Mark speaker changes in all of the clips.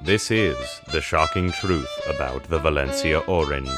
Speaker 1: This is the shocking truth about the Valencia orange.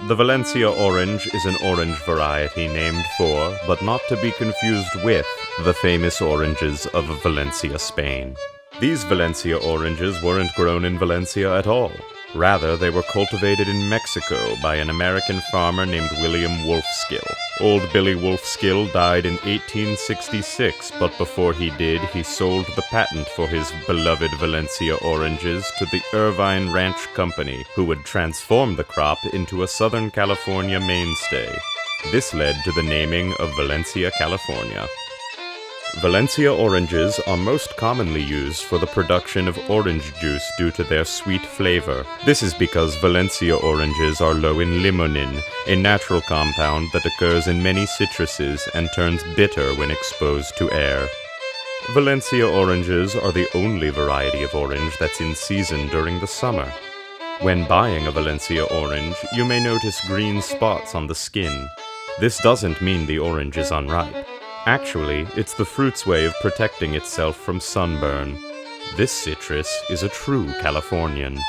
Speaker 1: The Valencia orange is an orange variety named for, but not to be confused with, the famous oranges of Valencia, Spain. These Valencia oranges weren't grown in Valencia at all. Rather, they were cultivated in Mexico by an American farmer named William Wolfskill. Old Billy Wolfskill died in 1866, but before he did, he sold the patent for his beloved Valencia oranges to the Irvine Ranch Company, who would transform the crop into a Southern California mainstay. This led to the naming of Valencia, California. Valencia oranges are most commonly used for the production of orange juice due to their sweet flavor. This is because Valencia oranges are low in limonin, a natural compound that occurs in many citruses and turns bitter when exposed to air. Valencia oranges are the only variety of orange that's in season during the summer. When buying a Valencia orange, you may notice green spots on the skin. This doesn't mean the orange is unripe. Actually, it's the fruit's way of protecting itself from sunburn. This citrus is a true Californian.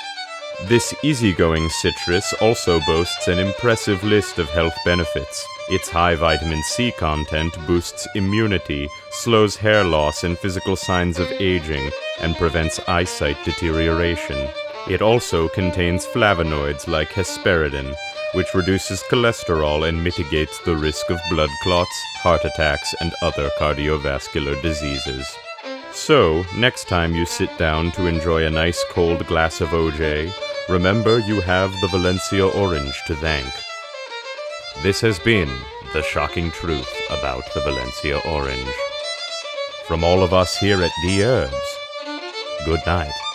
Speaker 1: This easygoing citrus also boasts an impressive list of health benefits. Its high vitamin C content boosts immunity, slows hair loss and physical signs of aging, and prevents eyesight deterioration. It also contains flavonoids like hesperidin, which reduces cholesterol and mitigates the risk of blood clots, heart attacks, and other cardiovascular diseases. So, next time you sit down to enjoy a nice cold glass of OJ, remember you have the Valencia orange to thank. This has been the shocking truth about the Valencia orange. From all of us here at Dherbs, good night.